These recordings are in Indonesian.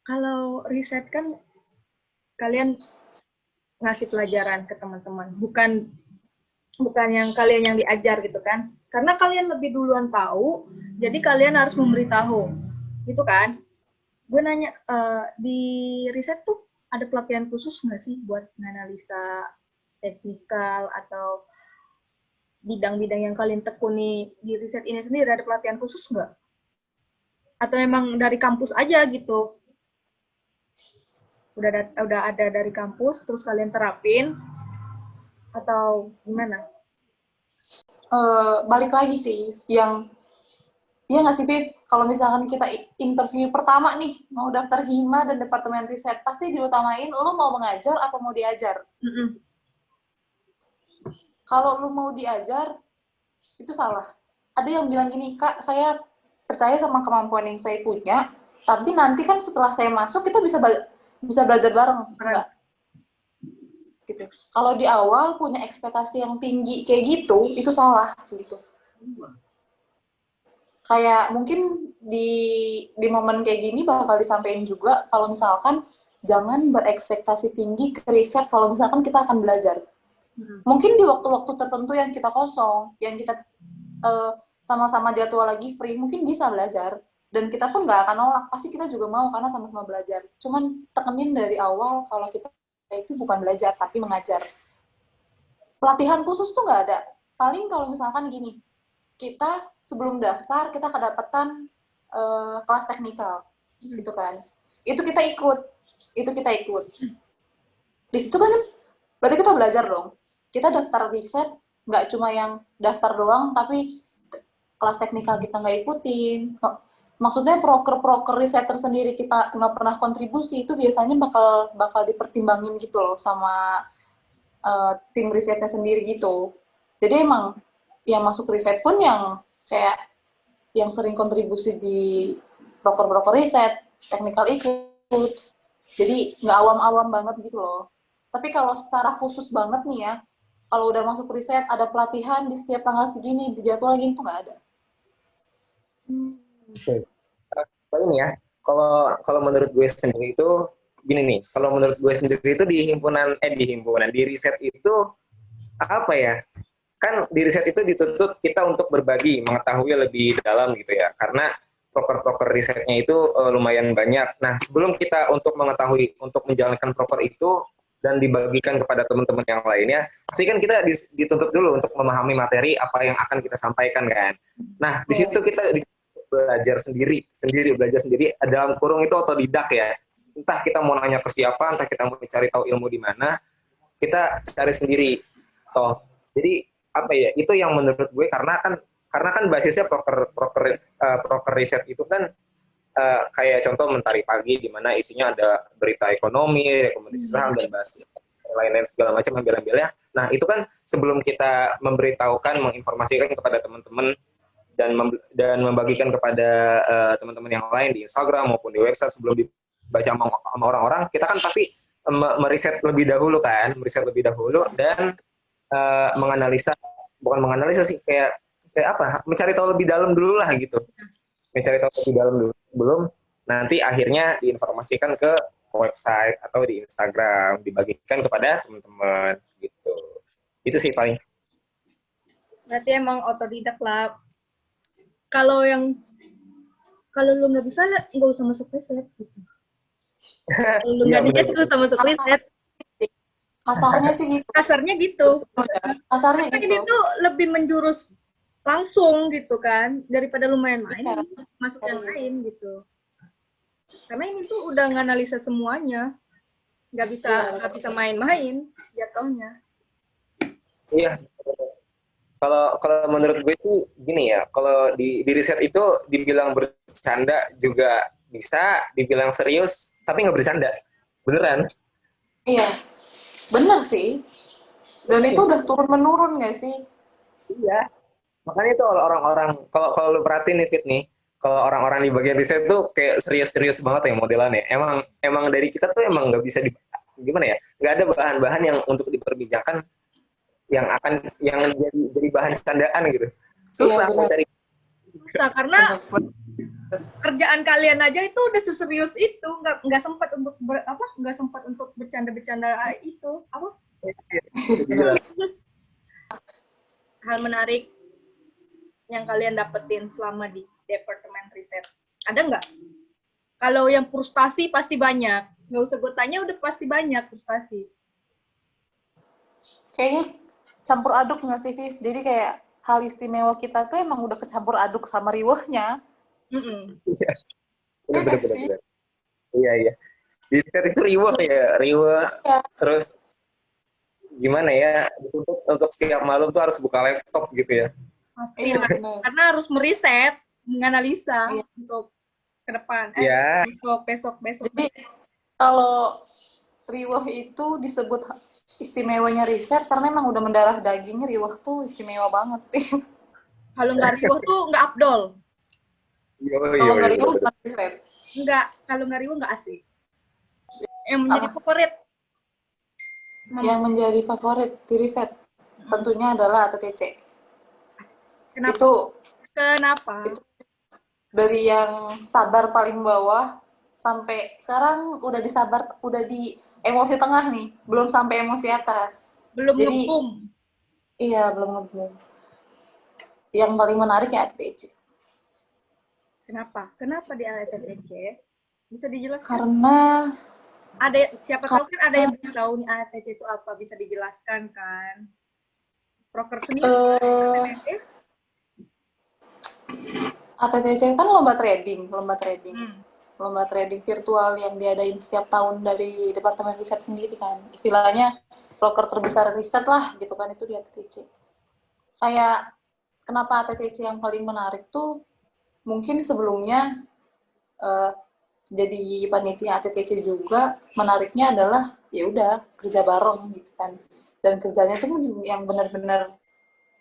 Kalau riset kan kalian ngasih pelajaran ke teman-teman, bukan yang kalian yang diajar gitu kan. Karena kalian lebih duluan tahu, jadi kalian harus memberitahu. Gitu kan? Gue nanya, di riset tuh ada pelatihan khusus nggak sih buat analisa teknikal atau bidang-bidang yang kalian tekuni di riset ini sendiri, ada pelatihan khusus nggak? Atau memang dari kampus aja gitu? Udah ada dari kampus, terus kalian terapin, atau gimana? Balik lagi sih, yang iya nggak sih, Viv? Kalau misalkan kita interview pertama nih, mau daftar Hima dan Departemen Riset, pasti diutamain lu mau mengajar apa mau diajar. Kalau lu mau diajar, itu salah. Ada yang bilang gini, Kak, saya percaya sama kemampuan yang saya punya, tapi nanti kan setelah saya masuk, kita bisa belajar bareng. Enggak. Gitu. Kalau di awal punya ekspektasi yang tinggi kayak gitu, itu salah. Gitu. Kayak mungkin di momen kayak gini bakal disampaikan juga kalau misalkan jangan berekspektasi tinggi ke riset kalau misalkan kita akan belajar. Mungkin di waktu-waktu tertentu yang kita kosong, yang kita sama-sama jadwal lagi free, mungkin bisa belajar. Dan kita pun nggak akan nolak, pasti kita juga mau karena sama-sama belajar. Cuman tekenin dari awal kalau kita itu bukan belajar, tapi mengajar. Pelatihan khusus tuh nggak ada. Paling kalau misalkan gini, kita sebelum daftar kita kedapatan kelas teknikal gitu kan, itu kita ikut di situ kan berarti kita belajar dong. Kita daftar riset nggak cuma yang daftar doang tapi kelas teknikal kita nggak ikutin. Maksudnya proker riset tersendiri kita nggak pernah kontribusi, itu biasanya bakal dipertimbangin gitu loh sama tim risetnya sendiri gitu. Jadi emang yang masuk riset pun yang kayak yang sering kontribusi di broker riset, technical ikut. Jadi nggak awam-awam banget gitu loh. Tapi kalau secara khusus banget nih ya, kalau udah masuk riset ada pelatihan di setiap tanggal segini, di jadwal gini tuh nggak ada. Oke. Ini ya, kalau menurut gue sendiri itu gini nih, kalau menurut gue sendiri itu di riset itu apa ya? Kan di riset itu dituntut kita untuk berbagi, mengetahui lebih dalam gitu ya. Karena proker risetnya itu lumayan banyak. Nah, sebelum kita untuk mengetahui, untuk menjalankan proker itu dan dibagikan kepada teman-teman yang lainnya, pasti kan kita dituntut dulu untuk memahami materi apa yang akan kita sampaikan kan. Nah, di situ kita belajar sendiri dalam kurung itu otodidak ya. Entah kita mau nanya ke siapa, entah kita mau cari tahu ilmu di mana, kita cari sendiri. Toh, jadi apa ya? Itu yang menurut gue karena kan basisnya proker riset itu kan kayak contoh Mentari Pagi di mana isinya ada berita ekonomi, rekomendasi saham dan bahas lain-lain segala macam ambil-ambilnya. Nah, itu kan sebelum kita memberitahukan, menginformasikan kepada teman-teman dan membagikan kepada teman-teman yang lain di Instagram maupun di website sebelum dibaca sama orang-orang, kita kan pasti meriset lebih dahulu dan bukan menganalisa sih, kayak apa, mencari tahu lebih dalam dulu lah gitu, mencari tahu lebih dalam dulu belum nanti akhirnya diinformasikan ke website atau di Instagram, dibagikan kepada teman-teman gitu. Itu sih paling. Berarti emang otodidak lah. Kalau lu nggak bisa, nggak usah masuk riset gitu. Kalau lu nggak niat, nggak usah masuk riset. Kasarnya sih gitu. Kasarnya gitu. Kasarnya gitu. gitu. Ini tuh lebih menjurus langsung gitu kan, daripada lu main-main masuk yang lain gitu. Karena ini tuh udah nganalisa semuanya, nggak bisa main-main jatuhnya. Iya. Kalau menurut gue sih gini ya, kalau di riset itu dibilang bercanda juga bisa, dibilang serius tapi nggak bercanda, beneran. Iya, bener sih. Dan itu udah turun menurun nggak sih? Iya. Makanya itu orang-orang, kalau lu perhatiin nih Fit nih, kalau orang-orang di bagian riset tuh kayak serius-serius banget ya modelannya. Emang dari kita tuh emang nggak bisa gimana ya? Nggak ada bahan-bahan yang untuk diperbincangkan yang jadi bahan candaan gitu. Susah Iya, mencari susah karena kerjaan kalian aja itu udah seserius itu, nggak sempat untuk nggak sempat untuk bercanda-bercanda itu apa Gila. hal menarik yang kalian dapetin selama di departemen riset ada nggak? Kalau yang frustasi pasti banyak, nggak usah gue tanya udah pasti banyak frustasi. Kayaknya campur aduk nggak sih, Viv? Jadi kayak hal istimewa kita tuh emang udah kecampur aduk sama riwehnya. Iya. Iya nggak Bener. sih? Iya. Di riset itu riweh ya, riweh. Iya. Terus gimana ya, untuk setiap malam tuh harus buka laptop gitu ya. Pasti Iya, lah. bener. Karena harus meriset, menganalisa Iya. untuk ke depan. Iya. Besok. Jadi kalau riweh itu disebut istimewanya riset karena emang udah mendarah daging, riweh tuh istimewa banget. Kalau nggak riweh tuh nggak afdol. Kalau nggak riweh bukan riset. Kalau nggak riweh nggak asik. Yang menjadi favorit. Yang menjadi favorit di riset tentunya adalah ATTC. Kenapa? Itu dari yang sabar paling bawah sampai sekarang udah di emosi tengah nih, belum sampai emosi atas. Belum Jadi ngebum. iya, belum ngebum. Yang paling menarik ya ATTC. Kenapa di ATTC? Bisa dijelaskan? Karena siapa tahu kan ada yang belum tahu nih ATTC itu apa, bisa dijelaskan kan? Proker sendiri ATTC kan lomba trading virtual yang diadain setiap tahun dari Departemen Riset sendiri kan. Istilahnya broker terbesar riset lah gitu kan, itu di ATTC. Kayak kenapa ATTC yang paling menarik tuh, mungkin sebelumnya jadi panitia ATTC juga menariknya adalah ya udah kerja bareng gitu kan. Dan kerjanya tuh yang benar-benar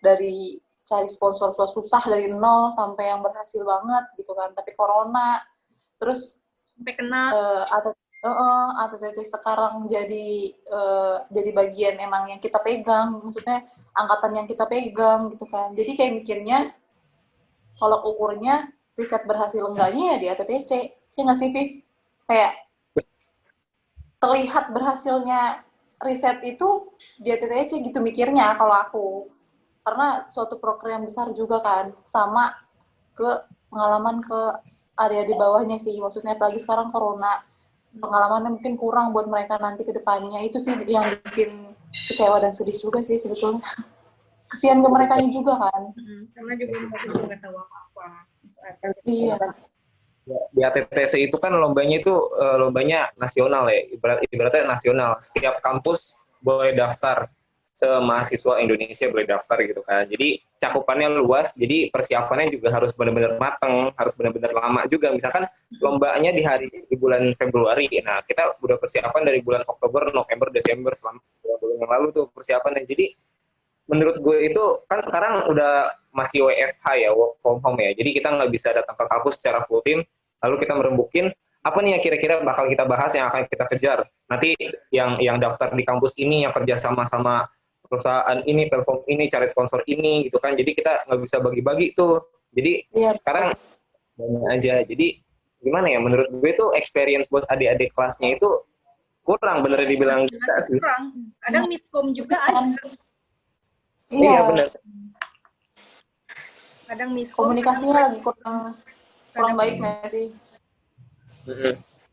dari cari sponsor susah dari nol sampai yang berhasil banget gitu kan. Tapi corona terus sampai kena ATTC sekarang jadi bagian emang yang kita pegang, maksudnya angkatan yang kita pegang gitu kan. Jadi kayak mikirnya kalau ukurnya riset berhasil enggaknya ya di ATTC, ya nggak sih, Viv? Kayak terlihat berhasilnya riset itu di ATTC gitu mikirnya kalau aku, karena suatu program besar juga kan, sama ke pengalaman ke area di bawahnya sih, maksudnya apalagi sekarang corona, pengalamannya mungkin kurang buat mereka nanti ke depannya. Itu sih yang bikin kecewa dan sedih juga sih sebetulnya. Kesian ke mereka juga kan. Karena juga mereka nggak tahu apa-apa. Iya. Di ATTC itu kan lombanya nasional ya, ibaratnya nasional. Setiap kampus boleh daftar, semahasiswa Indonesia boleh daftar gitu kan. Jadi cakupannya luas, jadi persiapannya juga harus benar-benar matang, harus benar-benar lama juga. Misalkan lombanya di bulan Februari, nah kita udah persiapan dari bulan Oktober, November, Desember, selama 2 bulan yang lalu tuh persiapannya. Jadi menurut gue itu kan sekarang udah masih WFH ya, work from home ya. Jadi kita nggak bisa datang ke kampus secara full team. Lalu kita merembukin apa nih yang kira-kira bakal kita bahas, yang akan kita kejar. Nanti yang daftar di kampus ini, yang kerja sama perusahaan ini, platform ini, cari sponsor ini gitu kan. Jadi kita nggak bisa bagi-bagi tuh. Jadi sekarang banyak aja. Jadi gimana ya, menurut gue tuh experience buat adik-adik kelasnya itu kurang, bener dibilang kita sih. Kadang miskom juga ada. Iya benar. Kadang miskom. Komunikasinya lagi kurang baik nggak sih?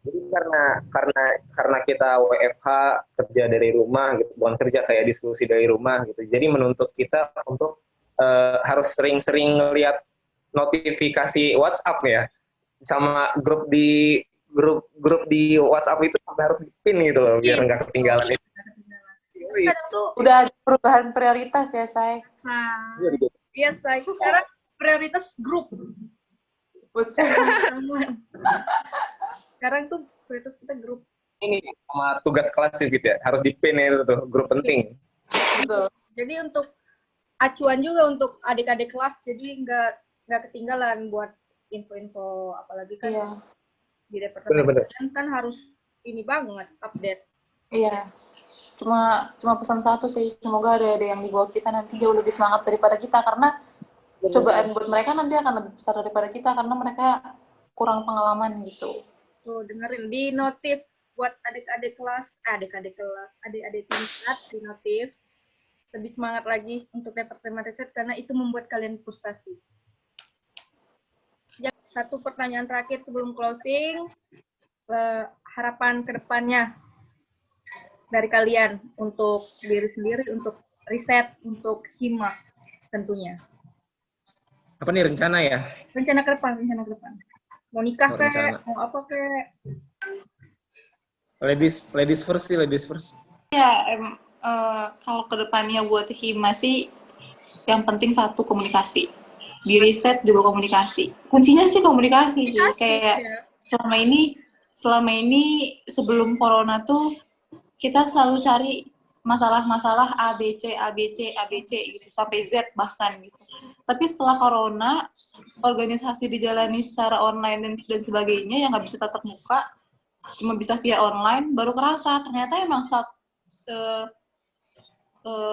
Jadi karena kita WFH, kerja dari rumah gitu, bukan kerja, kayak diskusi dari rumah gitu. Jadi menuntut kita untuk harus sering-sering ngelihat notifikasi WhatsApp ya, sama grup di WhatsApp itu sampai harus di-pin gitu loh, biar nggak ketinggalan itu. Udah ada perubahan prioritas ya, Say. Iya, Say. Sekarang prioritas grup. Betul. Sekarang tuh prioritas kita grup. Ini sama tugas kelas gitu ya, harus di-pin itu tuh, grup penting. Betul. Jadi untuk acuan juga untuk adik-adik kelas, jadi nggak ketinggalan buat info-info, apalagi kan di departemen kan harus ini banget update. Iya. Cuma pesan satu sih, semoga ada yang di bawah kita nanti jauh lebih semangat daripada kita, karena cobaan buat mereka nanti akan lebih besar daripada kita karena mereka kurang pengalaman gitu. Tuh, dengerin di notif buat adik-adik tingkat di notif. Lebih semangat lagi untuk paper tema riset karena itu membuat kalian frustasi. Ya, satu pertanyaan terakhir sebelum closing, harapan kedepannya dari kalian untuk diri sendiri, untuk riset, untuk hima tentunya. Apa nih rencana ya? Rencana ke depan. Mau nikah Rencana. mau apa kayak? Ladies first sih, ladies first. Ya, kalau kedepannya buat Hima sih, yang penting satu komunikasi. Di riset juga komunikasi. Kuncinya sih komunikasi sih. Kayak Ya. selama ini sebelum corona tuh kita selalu cari masalah-masalah ABC gitu sampai Z bahkan gitu. Tapi setelah corona, organisasi dijalani secara online dan sebagainya yang nggak bisa tatap muka, cuma bisa via online, baru kerasa ternyata emang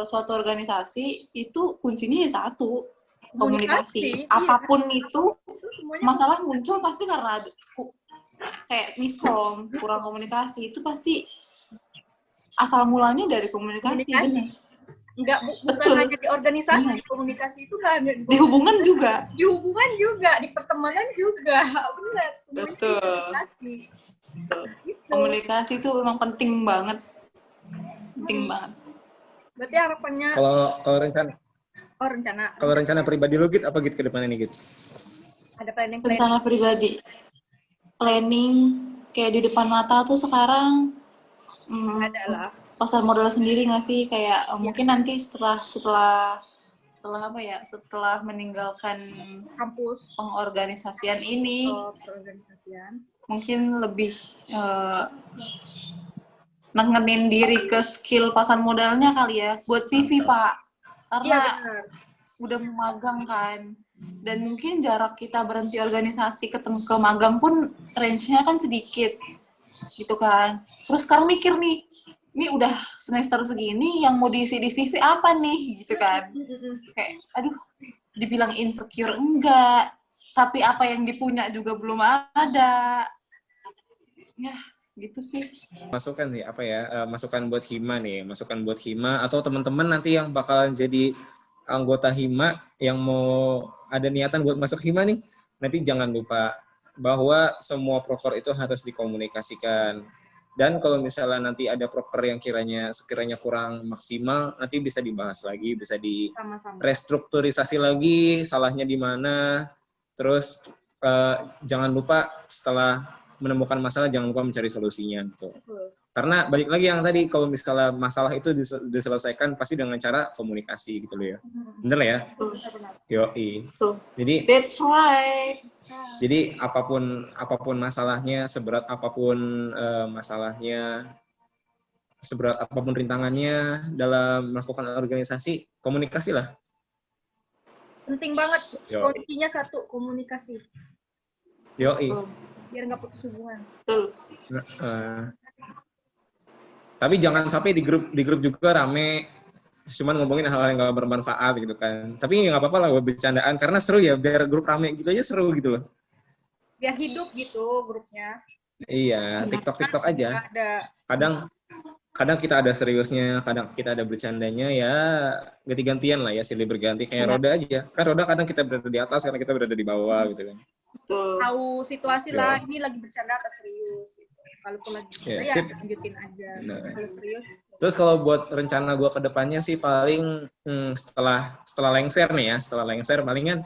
suatu organisasi itu kuncinya ya satu, komunikasi. Apapun itu masalah muncul pasti karena kayak miskom, kurang komunikasi, itu pasti asal mulanya dari komunikasi. Enggak, bukan hanya di organisasi, komunikasi itu nggak hanya di hubungan juga. Di hubungan juga, di pertemanan juga, benar. Betul. Komunikasi. Gitu. Komunikasi itu memang penting banget. Berarti harapannya kalau rencana. Kalau rencana pribadi lo Git, apa Git ke depannya nih Git? Ada planning. Rencana pribadi. Planning kayak di depan mata tuh sekarang adalah pasar modal sendiri nggak sih, kayak mungkin nanti setelah apa ya, setelah meninggalkan kampus pengorganisasian ini, mungkin lebih nengenin diri ke skill pasar modalnya kali ya, buat CV Pak, karena udah magang kan, dan mungkin jarak kita berhenti organisasi ketemu ke magang pun range-nya kan sedikit gitu kan. Terus sekarang mikir nih, ini udah semester segini, yang mau diisi di CV apa nih gitu kan. Kayak aduh, dibilang insecure enggak, tapi apa yang dipunya juga belum ada. Ya gitu sih. Masukan sih, apa ya, masukan buat Hima nih, masukan buat Hima atau teman-teman nanti yang bakalan jadi anggota Hima yang mau ada niatan buat masuk Hima nih, nanti jangan lupa bahwa semua proker itu harus dikomunikasikan. Dan kalau misalnya nanti ada proker yang sekiranya kurang maksimal, nanti bisa dibahas lagi, bisa di restrukturisasi lagi, salahnya di mana. Terus jangan lupa setelah menemukan masalah, jangan lupa mencari solusinya gitu. Karena balik lagi yang tadi, kalau misalnya masalah itu diselesaikan pasti dengan cara komunikasi gitu loh ya. Bener ya? Yoi. Jadi that's right. Jadi apapun masalahnya, seberat apapun masalahnya, seberat apapun rintangannya dalam melakukan organisasi, komunikasi lah. Penting banget. Kuncinya satu, komunikasi. Yoi. Biar nggak putus hubungan. Tapi jangan sampai di grup juga rame, cuman ngomongin hal-hal yang nggak bermanfaat gitu kan. Tapi nggak apa-apa lah buat bercandaan, karena seru ya, biar grup rame gitu aja seru gitu loh. Biar hidup gitu grupnya. Iya, TikTok aja. Kadang kita ada seriusnya, kadang kita ada bercandanya, ya ganti-gantian lah ya, silih berganti, kayak Roda aja. Kan Roda kadang kita berada di atas, kadang kita berada di bawah gitu kan. Tahu situasi lah, ini lagi bercanda atau serius gitu. Kalaupun lagi ya lanjutin aja. Kalau serius. Terus kalau buat rencana gue ke depannya sih paling setelah lengser nih ya, setelah lengser palingan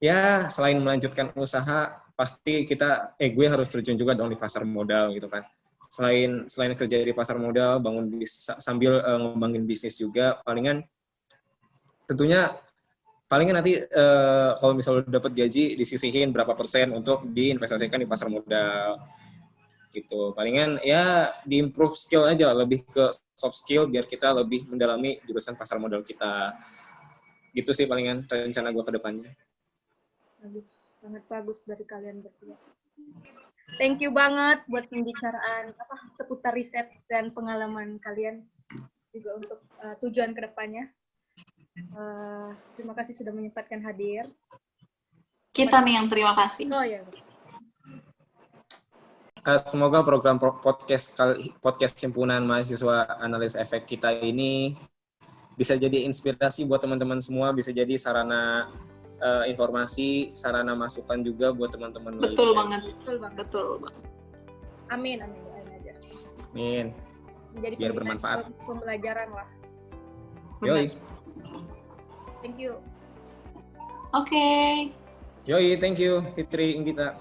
ya selain melanjutkan usaha, pasti gue harus terjun juga dong di pasar modal gitu kan. Selain kerja di pasar modal, sambil ngembangin bisnis juga, palingan nanti kalau misalnya dapat gaji disisihin berapa persen untuk diinvestasikan di pasar modal gitu. Palingan ya di-improve skill aja, lebih ke soft skill biar kita lebih mendalami jurusan pasar modal kita. Gitu sih palingan rencana gue ke depannya. Sangat bagus dari kalian berdua. Thank you banget buat pembicaraan seputar riset dan pengalaman kalian juga untuk tujuan ke depannya. Terima kasih sudah menyempatkan hadir. Kita nih yang terima kasih. Oh ya. Semoga program podcast himpunan mahasiswa analis efek kita ini bisa jadi inspirasi buat teman-teman semua, bisa jadi sarana informasi, sarana masukan juga buat teman-teman Betul lainnya. banget. Betul banget. Amin doain aja. Amin. Menjadi Biar bermanfaat. pembelajaran lah. Yoi. Thank you. Oke. Yoi, thank you Fitri, Inggita.